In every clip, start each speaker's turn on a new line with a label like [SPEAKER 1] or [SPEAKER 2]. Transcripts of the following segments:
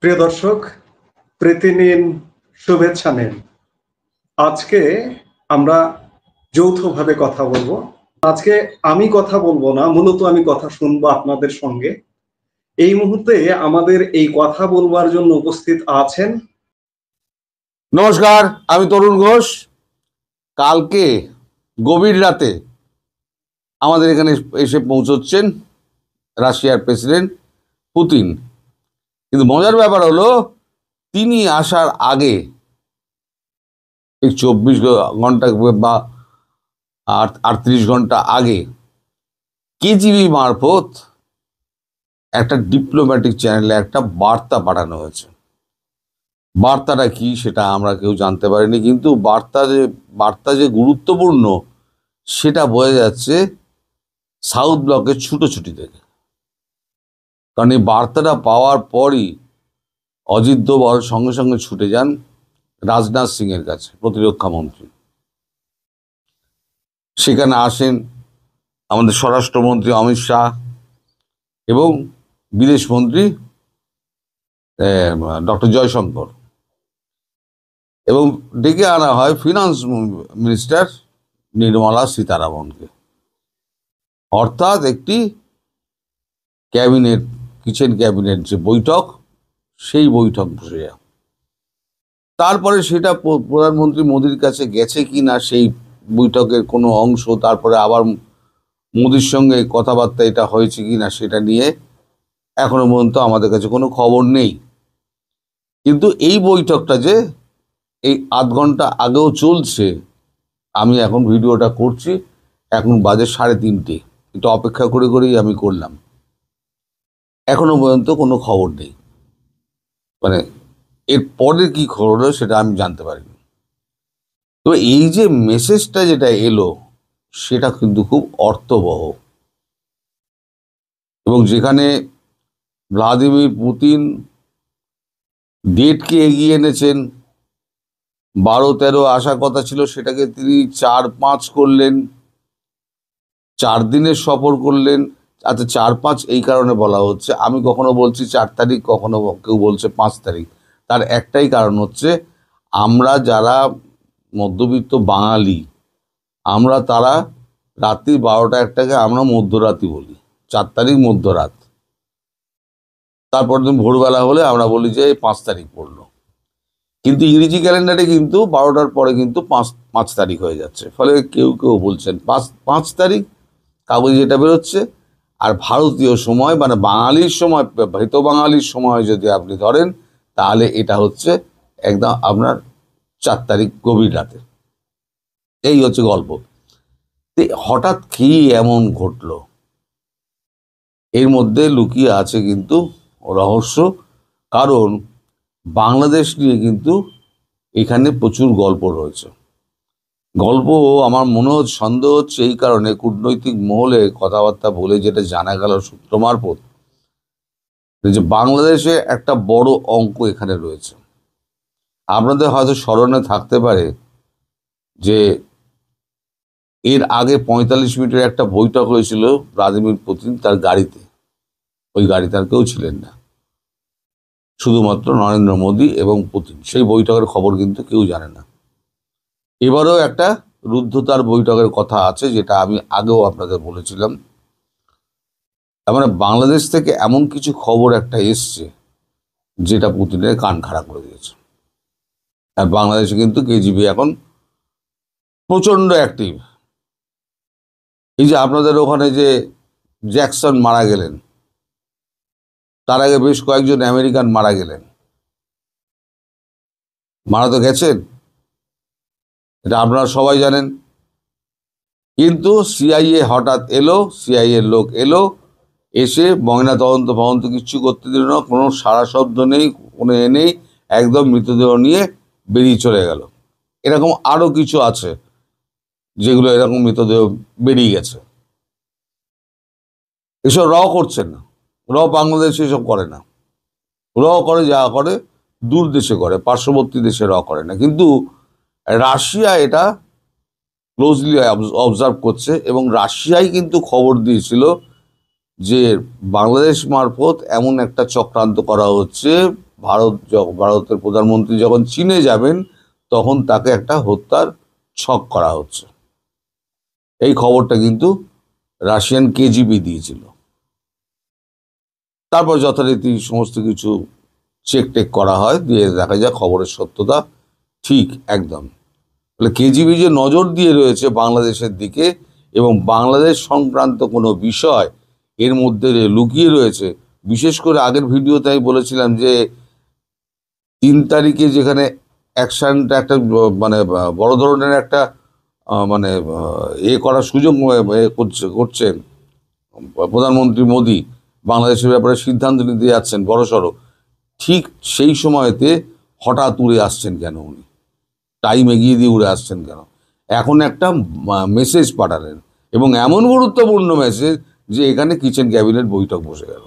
[SPEAKER 1] প্রিয় দর্শক, প্রীতি নিন, শুভেচ্ছা নিন। আজকে আমরা যৌথভাবে কথা বলবো। আজকে আমি কথা বলবো না, মূলত আমি কথা শুনবো আপনাদের সঙ্গে। এই মুহূর্তে আমাদের এই কথা বলবার জন্য উপস্থিত আছেন।
[SPEAKER 2] নমস্কার, আমি তরুণ ঘোষ। কালকে গভীর রাতে আমাদের এখানে এসে পৌঁছচ্ছেন রাশিয়ার প্রেসিডেন্ট পুতিন। কিন্তু মজার ব্যাপার হলো, তিনি আসার আগে এই 24 ঘন্টা বা 38 ঘন্টা আগে কেজিবি মারফত একটা ডিপ্লোম্যাটিক চ্যানেলে একটা বার্তা পাঠানো হয়েছে। বার্তাটা কি সেটা আমরা কেউ জানতে পারিনি, কিন্তু বার্তা যে গুরুত্বপূর্ণ সেটা বোঝা যাচ্ছে সাউথ ব্লকের ছুটোছুটি থেকে। কারণ এই বার্তাটা পাওয়ার পরই অজিত দোভাল সঙ্গে সঙ্গে ছুটে যান রাজনাথ সিং এর কাছে, প্রতিরক্ষা মন্ত্রী। সেখানে আসেন আমাদের স্বরাষ্ট্রমন্ত্রী অমিত শাহ এবং বিদেশমন্ত্রী ডক্টর জয়শঙ্কর, এবং ডেকে আনা হয় ফিনান্স মিনিস্টার নির্মলা সীতারামনকে। অর্থাৎ একটি কিচেন ক্যাবিনেট যে বৈঠক, সেই বৈঠক বসে যায়। তারপরে সেটা প্রধানমন্ত্রী মোদির কাছে গেছে কি না সেই বৈঠকের কোনো অংশ, তারপরে আবার মোদির সঙ্গে কথাবার্তা এটা হয়েছে কি না সেটা নিয়ে এখনো পর্যন্ত আমাদের কাছে কোনো খবর নেই। কিন্তু এই বৈঠকটা যে এই আধ ঘন্টা আগেও চলছে, আমি এখন ভিডিওটা করছি, এখন বাজে 3:30, একটু অপেক্ষা করে করেই আমি করলাম। এখনো পর্যন্ত কোনো খবর নেই, মানে এর পরে কি খবর হলো সেটা আমি জানতে পারিনি। তো এই যে মেসেজটা যেটা এলো সেটা কিন্তু খুব অর্থবহ, এবং যেখানে ভ্লাদিমির পুতিন ডেটকে এগিয়ে এনেছেন, 12-13 আসার কথা ছিল, সেটাকে তিনি 4-5 করলেন, 4 দিনের সফর করলেন। আচ্ছা, 4-5 এই কারণে বলা হচ্ছে, আমি কখনো বলছি 4 তারিখ, কখনো কেউ বলছে 5 তারিখ। তার একটাই কারণ হচ্ছে, আমরা যারা মধ্যবিত্ত বাঙালি, আমরা তারা রাত্রি 12টা-1টাকে আমরা মধ্যরাতি বলি, 4 তারিখ মধ্যরাত। তারপর দিন ভোরবেলা হলে আমরা বলি যে 5 তারিখ পড়লো। কিন্তু ইংরেজি ক্যালেন্ডারে কিন্তু 12টার পরে কিন্তু 5 তারিখ হয়ে যাচ্ছে। ফলে কেউ কেউ বলছেন 5 তারিখ কাগজে যেটা বেরোচ্ছে। আর ভারতীয় সময় মানে বাঙালির সময়, ভৃত বাঙালির সময় যদি আপনি ধরেন, তাহলে এটা হচ্ছে একদম আপনার 4 তারিখ গভীর রাতে। এই হচ্ছে গল্প। হঠাৎ কি এমন ঘটলো, এর মধ্যে লুকিয়ে আছে কিন্তু রহস্য। কারণ বাংলাদেশ নিয়ে কিন্তু এখানে প্রচুর গল্প রয়েছে। গল্প আমার মনে হচ্ছে, সন্দেহ হচ্ছে এই কারণে, কূটনৈতিক মহলে কথাবার্তা বলে যেটা জানা গেল সূত্র মারফত, যে বাংলাদেশে একটা বড় অঙ্ক এখানে রয়েছে। আপনাদের হয়তো স্মরণে থাকতে পারে যে এর আগে 45 মিনিটের একটা বৈঠক হয়েছিল ভ্লাদিমির পুতিন তার গাড়িতে। ওই গাড়িতে আর কেউ ছিলেন না, শুধুমাত্র নরেন্দ্র মোদী এবং পুতিন। সেই বৈঠকের খবর কিন্তু কেউ জানে না। এবারেও একটা রুদ্ধতার বৈঠকের কথা আছে, যেটা আমি আগেও আপনাদের বলেছিলাম। তার মানে বাংলাদেশ থেকে এমন কিছু খবর একটা এসছে যেটা পুতিনের কান খাড়া করে দিয়েছে। আর বাংলাদেশে কিন্তু কেজিবি এখন প্রচন্ড অ্যাক্টিভ। এই যে আপনাদের ওখানে যে জ্যাকসন মারা গেলেন, তার আগে বেশ কয়েকজন আমেরিকান মারা গেলেন, মারা তো গেছেন, এটা আপনারা সবাই জানেন। কিন্তু সিআইএ হঠাৎ এলো, সিআইএর লোক এলো, এসে ময়না তদন্ত কিচ্ছু করতে দিল না, কোনো সারা শব্দ নেই, কোনো নেই, একদম মৃতদেহ নিয়ে বেরিয়ে চলে গেল। এরকম আরো কিছু আছে যেগুলো এরকম মৃতদেহ বেরিয়ে গেছে। এসব র করছেন না, বাংলাদেশে এসব করে না। করে যা করে দূর দেশে করে, পার্শ্ববর্তী দেশে করে না। কিন্তু রাশিয়া এটা ক্লোজলি অবজার্ভ করছে, এবং রাশিয়াই কিন্তু খবর দিয়েছিল যে বাংলাদেশ মারফত এমন একটা চক্রান্ত করা হচ্ছে ভারতের প্রধানমন্ত্রী যখন চীনে যাবেন তখন তাকে একটা হত্যার ছক করা হচ্ছে। এই খবরটা কিন্তু রাশিয়ান কেজিবি দিয়েছিল। তারপর যথারীতি সমস্ত কিছু চেক টেক করা হয়, দিয়ে দেখা যায় খবরের সত্যতা ঠিক একদম। তাহলে কেজিবি যে নজর দিয়ে রয়েছে বাংলাদেশের দিকে এবং বাংলাদেশ সংক্রান্ত কোনো বিষয় এর মধ্যে লুকিয়ে রয়েছে। বিশেষ করে আগের ভিডিওতে আমি বলেছিলাম যে 3 তারিখে যেখানে অ্যাকশনটা একটা মানে বড় ধরনের একটা মানে করার সুযোগ করছেন প্রধানমন্ত্রী মোদি, বাংলাদেশের ব্যাপারে সিদ্ধান্ত নিতে যাচ্ছেন বড়সড়, ঠিক সেই সময়তে হঠাৎ উড়ে আসছেন কেন উনি? টাইম এগিয়ে দিয়ে উড়ে আসছেন কেন? এখন একটা মেসেজ পাঠালেন, এবং এমন গুরুত্বপূর্ণ মেসেজ যে এখানে কিচেন ক্যাবিনেট বৈঠক বসে গেল।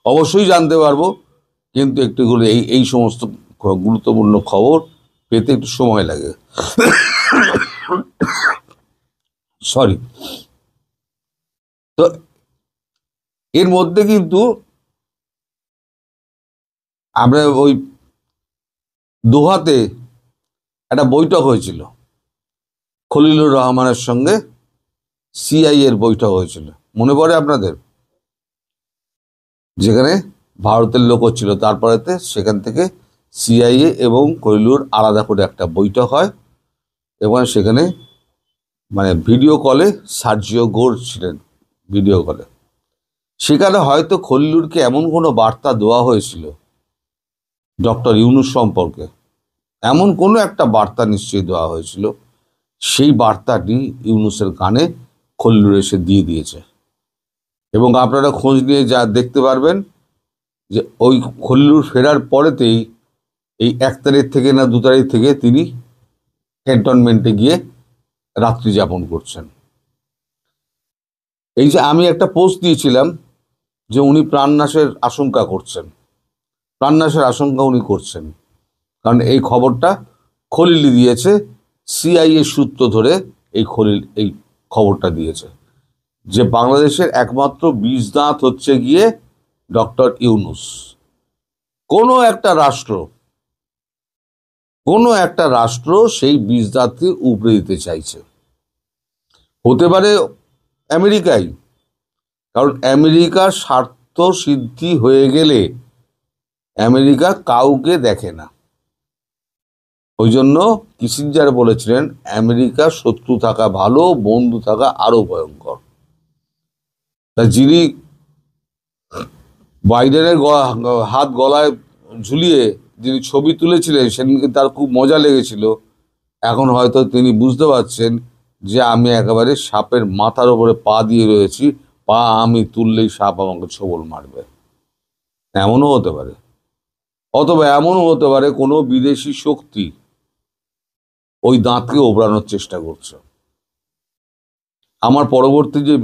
[SPEAKER 2] অবশ্যই জানতে পারবো, কিন্তু একটু করে এই সমস্ত গুরুত্বপূর্ণ খবর পেতে একটু সময় লাগে। সরি। তো এর মধ্যে কিন্তু আমরা ওই দোহাতে একটা বৈঠক হয়েছিল, খলিলুর রহমানের সঙ্গে সিআই এর বৈঠক হয়েছিল, মনে পড়ে আপনাদের? যেখানে ভারতের লোক ছিল, তারপরেতে সেখান থেকে সিআইএ এবং খলিলুর আলাদা করে একটা বৈঠক হয়, এবং সেখানে মানে ভিডিও কলে সার্জিও গোর ছিলেন ভিডিও কলে। সেখানে হয়তো খলিলুরকে এমন কোনো বার্তা দেওয়া হয়েছিল ডক্টর ইউনূস সম্পর্কে, এমন কোনো একটা বার্তা নিশ্চয়ই দেওয়া হয়েছিল, সেই বার্তাটি ইউনূসের কানে খলিলুর এসে দিয়ে দিয়েছে। এবং আপনারা খোঁজ নিয়ে যা দেখতে পারবেন যে ওই খলিলুর ফেরার পরেতেই এই 1 তারিখ থেকে না 2 তারিখ থেকে তিনি ক্যান্টনমেন্টে গিয়ে রাত্রি যাপন করছেন। এই যে আমি একটা পোস্ট দিয়েছিলাম যে উনি প্রাণনাশের আশঙ্কা করছেন, প্রাণনাশের আশঙ্কা উনি করছেন, কারণ এই খবরটা খলিলই দিয়েছে, সিআইএ সূত্র ধরে এই খবরটা দিয়েছে যে বাংলাদেশের একমাত্র বিষ দাঁত হচ্ছে গিয়ে ডক্টর ইউনূস। কোনো একটা রাষ্ট্র সেই বিষ দাঁতকে উপড়ে দিতে চাইছে। হতে পারে আমেরিকাই, কারণ আমেরিকার স্বার্থ সিদ্ধি হয়ে গেলে আমেরিকা কাউকে দেখে না। ওই জন্য কিসিঞ্জার বলেছিলেন আমেরিকা শত্রু থাকা ভালো, বন্ধু থাকা আরো ভয়ঙ্কর। তা যিনি বাইডেনের হাত গলায় ঝুলিয়ে যিনি ছবি তুলেছিলেন সেদিনকে তার খুব মজা লেগেছিল। এখন হয়তো তিনি বুঝতে পারছেন যে আমি একেবারে সাপের মাথার উপরে পা দিয়ে রয়েছি, পা আমি তুললেই সাপ আমাকে ছোবল মারবে। এমনও হতে পারে, অথবা এমনও হতে পারে কোনো বিদেশি শক্তি ওই দাঁতকে ওবড়ানোর চেষ্টা করছে। আমার পরবর্তী যে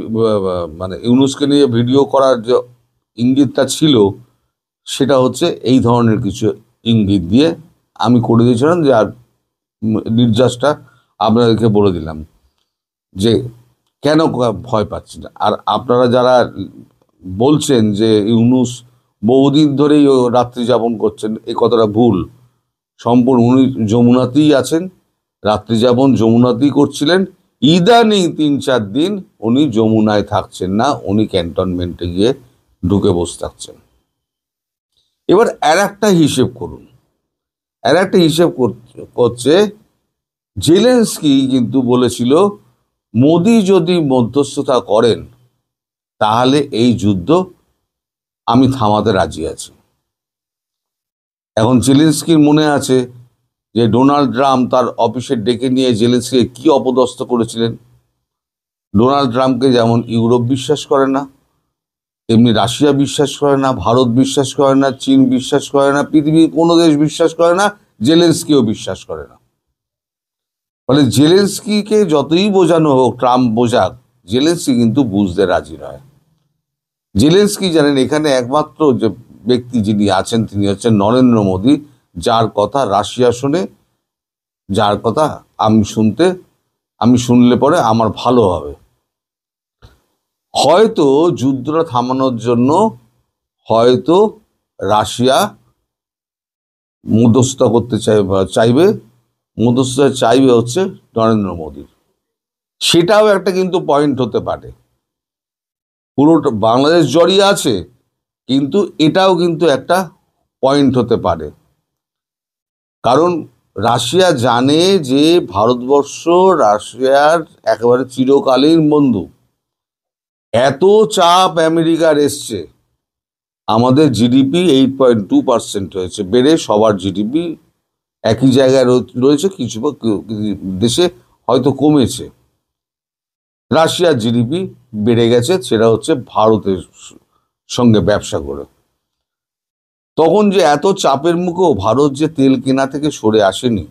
[SPEAKER 2] মানে ইউনূসকে নিয়ে ভিডিও করার যে ইঙ্গিতটা ছিল, সেটা হচ্ছে এই ধরনের কিছু ইঙ্গিত দিয়ে আমি করে দিয়েছিলাম, যে আর নির্যাসটা আপনাদেরকে বলে দিলাম যে কেন ভয় পাচ্ছি না। আর আপনারা যারা বলছেন যে ইউনূস বহুদিন ধরেই রাত্রি যাপন করছেন, এই কথাটা ভুল। সম্পূর্ণ উনি যমুনাতেই আছেন, রাত্রি যাপন যমুনাতেই করছিলেন। ইদানিং 3-4 দিন উনি যমুনায় থাকছেন না, উনি ক্যান্টনমেন্টে গিয়ে ঢুকে বসে থাকছেন। এবার আর একটা হিসেব করুন, আর একটা হিসেব করছে জেলেনস্কি কিন্তু বলেছিল মোদি যদি মধ্যস্থতা করেন তাহলে এই যুদ্ধ আমি থামাতে রাজি আছি। এখন জেলেনস্কির মনে আছে যে ডোনাল্ড ট্রাম্প তার অফিসে ডেকে নিয়ে জেলেনস্কিকে কি অপদস্থ করেছিলেন। ডোনাল্ড ট্রাম্পকে যেমন ইউরোপ বিশ্বাস করে না, তেমনি রাশিয়া বিশ্বাস করে না, ভারত বিশ্বাস করে না, চীন বিশ্বাস করে না, পৃথিবীর কোনো দেশ বিশ্বাস করে না, জেলেনস্কিও বিশ্বাস করে না। ফলে জেলেনস্কিকে যতই বোঝানো হোক, ট্রাম্প বোঝাক, জেলেনস্কি কিন্তু বুঝতে রাজি নয়। জেলেনস্কি জানেন এখানে একমাত্র যে ব্যক্তি যিনি আছেন তিনি হচ্ছেন নরেন্দ্র মোদী, যার কথা রাশিয়া শোনে, যার কথা আমি শুনলে পরে আমার ভালো হবে। হয়তো যুদ্ধটা থামানোর জন্য হয়তো রাশিয়া মধ্যস্থতা করতে চাইবে, মধ্যস্থতা চাইবে হচ্ছে নরেন্দ্র মোদীর। সেটাও একটা কিন্তু পয়েন্ট হতে পারে। পুরোটা বাংলাদেশ জড়িয়ে আছে, কিন্তু এটাও কিন্তু একটা পয়েন্ট হতে পারে। কারণ রাশিয়া জানে যে ভারতবর্ষ রাশিয়ার একেবারে চিরকালীন বন্ধু। এত চাপ আমেরিকার এসছে, আমাদের জিডিপি 8.2% হয়েছে, বেড়ে সবার জিডিপি একই জায়গায় রয়েছে, কিছু দেশে হয়তো কমেছে। রাশিয়ার জিডিপি বেড়ে গেছে, সেটা হচ্ছে ভারতের সঙ্গে ব্যবসা করে। তখন যে এত চাপের মুখেও ভারত যে তেল কেনা থেকে সরে আসেনি,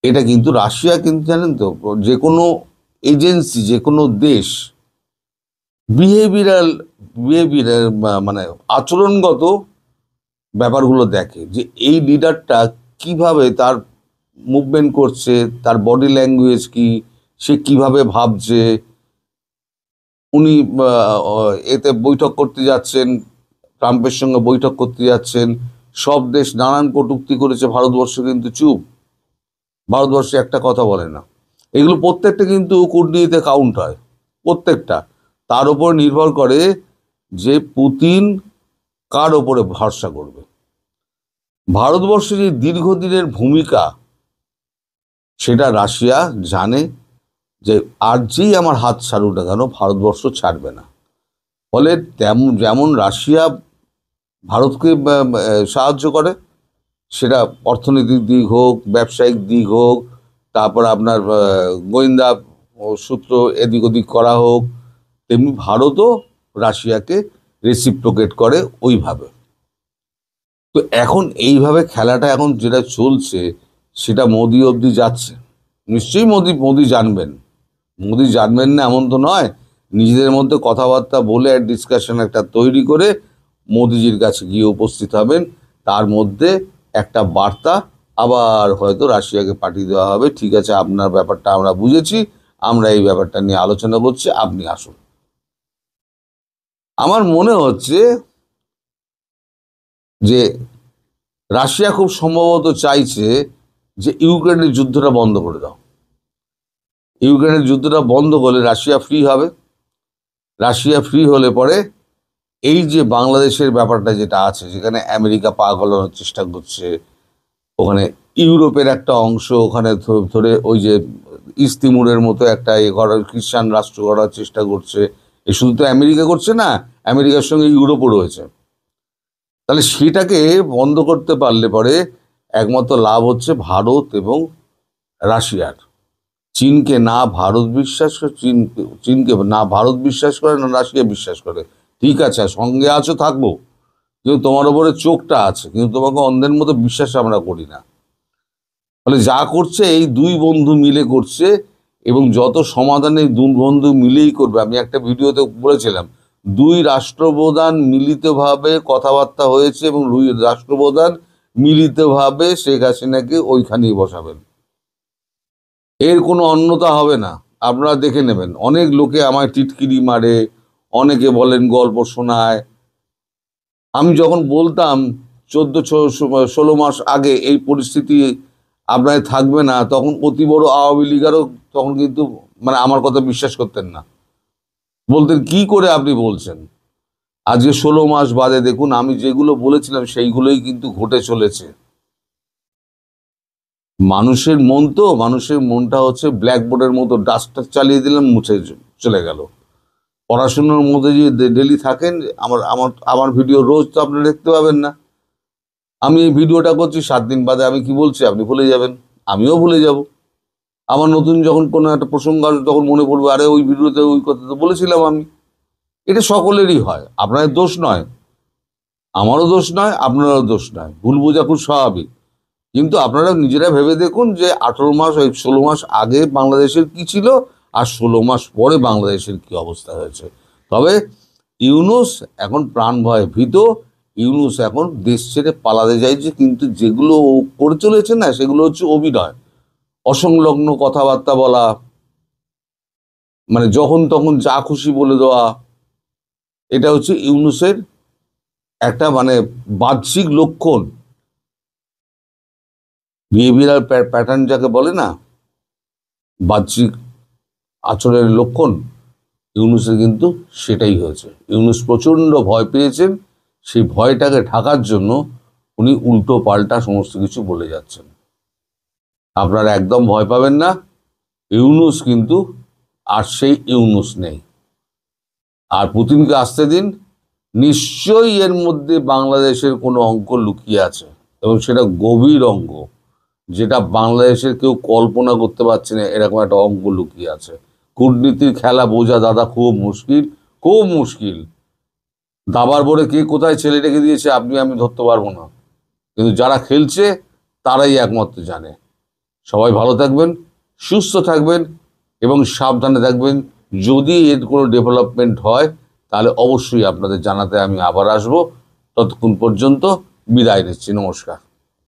[SPEAKER 2] এটা কিন্তু রাশিয়া কিন্তু জানেন তো, যে কোনো এজেন্সি, যে কোনো দেশ বিহেভিয়ারাল মানে আচরণগত ব্যাপারগুলো দেখে, যে এই লিডারটা কিভাবে তার মুভমেন্ট করছে, তার বডি ল্যাঙ্গুয়েজ কি, সে কিভাবে ভাবছে। উনি এতে বৈঠক করতে যাচ্ছেন, ট্রাম্পের সঙ্গে বৈঠক করতে যাচ্ছেন, সব দেশ নানান কটূক্তি করেছে, ভারতবর্ষ কিন্তু চুপ, ভারতবর্ষে একটা কথা বলে না। এগুলো প্রত্যেকটা কিন্তু কূটনীতিতে কাউন্ট হয়, প্রত্যেকটা। তার উপর নির্ভর করে যে পুতিন কার ওপরে ভরসা করবে। ভারতবর্ষের যে দীর্ঘদিনের ভূমিকা, সেটা রাশিয়া জানে যে আর যেই আমার হাত ছাড়ুক না কেন, ভারতবর্ষ ছাড়বে না। ফলে যেমন রাশিয়া ভারতকে সাহায্য করে, সেটা অর্থনৈতিক দিক হোক, ব্যবসায়িক দিক হোক, তারপর আপনার গোয়েন্দা সূত্র এদিক ওদিক করা হোক, তেমনি ভারতও রাশিয়াকে রেসিপ্রোকেট করে ওইভাবে। তো এখন এইভাবে খেলাটা এখন যেটা চলছে, সেটা মোদি অবধি যাচ্ছে। নিশ্চয়ই মোদি জানবেন, মোদি জানবেন না এমন তো নয়। নিজেদের মধ্যে কথাবার্তা বলে ডিসকাশন একটা তৈরি করে মোদিজির কাছে গিয়ে উপস্থিত হবেন। তার মধ্যে একটা বার্তা আবার হয়তো রাশিয়াকে পাঠিয়ে দেওয়া হবে, ঠিক আছে আপনার ব্যাপারটা আমরা বুঝেছি, আমরা এই ব্যাপারটা নিয়ে আলোচনা করছি, আপনি আসুন। আমার মনে হচ্ছে যে রাশিয়া খুব সম্ভবত চাইছে যে ইউক্রেনের যুদ্ধটা বন্ধ করে দাও। ইউক্রেনের যুদ্ধটা বন্ধ করলে রাশিয়া ফ্রি হবে। রাশিয়া ফ্রি হলে পরে এই যে বাংলাদেশের ব্যাপারটা যেটা আছে, যেখানে আমেরিকা পা গলানোর চেষ্টা করছে, ওখানে ইউরোপের একটা অংশ ওখানে ধরে ওই যে ইস্ট তিমুরের মতো একটা খ্রিস্টান রাষ্ট্র গড়ার চেষ্টা করছে। এ শুধু তো আমেরিকা করছে না, আমেরিকার সঙ্গে ইউরোপও রয়েছে। তাহলে সেটাকে বন্ধ করতে পারলে পরে একমাত্র লাভ হচ্ছে ভারত এবং রাশিয়ার। চীনকে না ভারত বিশ্বাস করে, চীনকে না ভারত বিশ্বাস করে, না রাশিয়া বিশ্বাস করে। ঠিক আছে, সঙ্গে আছো থাকবো, কিন্তু তোমার ওপরে চোখটা আছে, কিন্তু তোমাকে অন্ধের মতো বিশ্বাস আমরা করি না। ফলে যা করছে এই দুই বন্ধু মিলে করছে, এবং যত সমাধান এই দুই বন্ধু মিলেই করবে। আমি একটা ভিডিওতে বলেছিলাম, দুই রাষ্ট্রপ্রধান মিলিতভাবে কথাবার্তা হয়েছে, এবং দুই রাষ্ট্রপ্রধান মিলিতভাবে শেখ হাসিনাকে ওইখানেই বসাবেন। এর কোনো অন্যতা হবে না। আপনারা দেখে নেবেন, অনেক লোকে আমায় টিটকিরি মারে, অনেকে বলেন গল্প শোনায়। আমি যখন বলতাম 14-16 মাস আগে এই পরিস্থিতি আপনার থাকবে না, তখন অতি বড় আওয়ামী লীগারও তখন কিন্তু মানে আমার কথা বিশ্বাস করতেন না, বলতেন কি করে আপনি বলছেন। আজকে 16 মাস বাদে দেখুন, আমি যেগুলো বলেছিলাম সেইগুলোই কিন্তু ঘটে চলেছে। মানুষের মন তো, মানুষের মনটা হচ্ছে ব্ল্যাকবোর্ডের মতো, ডাস্টার চালিয়ে দিলাম, মুছে চলে গেল। পড়াশুনোর মধ্যে যদি ডেলি থাকেন, আমার ভিডিও রোজ তো আপনারা দেখতে পাবেন না। আমি এই ভিডিওটা করছি 7 দিন বাদে, আমি কি বলছি আপনি ভুলে যাবেন, আমিও ভুলে যাব। আমার নতুন যখন কোনো একটা প্রসঙ্গ আসবে, তখন মনে পড়বে, আরে ওই ভিডিওতে ওই কথা তো বলেছিলাম আমি। এটা সকলেরই হয়, আপনার দোষ নয়, আমারও দোষ নয়, আপনারও দোষ নয়, ভুল বোঝা খুব স্বাভাবিক। কিন্তু আপনারা নিজেরা ভেবে দেখুন যে 18 মাস, 16 মাস আগে বাংলাদেশের কি ছিল, আর 16 মাস পরে বাংলাদেশের কি অবস্থা হয়েছে। তবে ইউনূস এখন প্রাণ ভয়ে ভীত। ইউনূস এখন দেশ ছেড়ে পালাতে চাইছে, কিন্তু যেগুলো ও করে চলেছে না, সেগুলো হচ্ছে অভিনয়, অসংলগ্ন কথাবার্তা বলা, মানে যখন তখন যা খুশি বলে দেওয়া। এটা হচ্ছে ইউনূসের একটা মানে বাহ্যিক লক্ষণ, বিহেভিয়ারাল প্যাটার্ন যাকে বলে না, বাহ্যিক আচরণের লক্ষণ, ইউনূসের কিন্তু সেটাই হয়েছে। ইউনূস প্রচণ্ড ভয় পেয়েছেন, সেই ভয়টাকে ঢাকার জন্য উনি উল্টো পাল্টা সমস্ত কিছু বলে যাচ্ছেন। আপনারা একদম ভয় পাবেন না, ইউনূস কিন্তু আর সেই ইউনূস নেই। আর পুতিনকে আসতে দিন, নিশ্চয়ই এর মধ্যে বাংলাদেশের কোনো অঙ্ক লুকিয়ে আছে, এবং সেটা গভীর অঙ্ক, যেটা বাংলাদেশের কেউ কল্পনা করতে পারছে না, এরকম একটা অঙ্ক লুকিয়ে আছে। কূটনীতির খেলা বোঝা দাদা খুব মুশকিল, খুব মুশকিল। দাবার বোর্ডে কে কোথায় ছেলে রেখে দিয়েছে আমি ধরতে পারবো না, কিন্তু যারা খেলছে তারাই একমাত্র জানে। সবাই ভালো থাকবেন, সুস্থ থাকবেন এবং সাবধানে থাকবেন। যদি এর কোনো ডেভেলপমেন্ট হয় তাহলে অবশ্যই আপনাদের জানাতে আমি আবার আসবো। ততক্ষণ পর্যন্ত বিদায় নিচ্ছি, নমস্কার।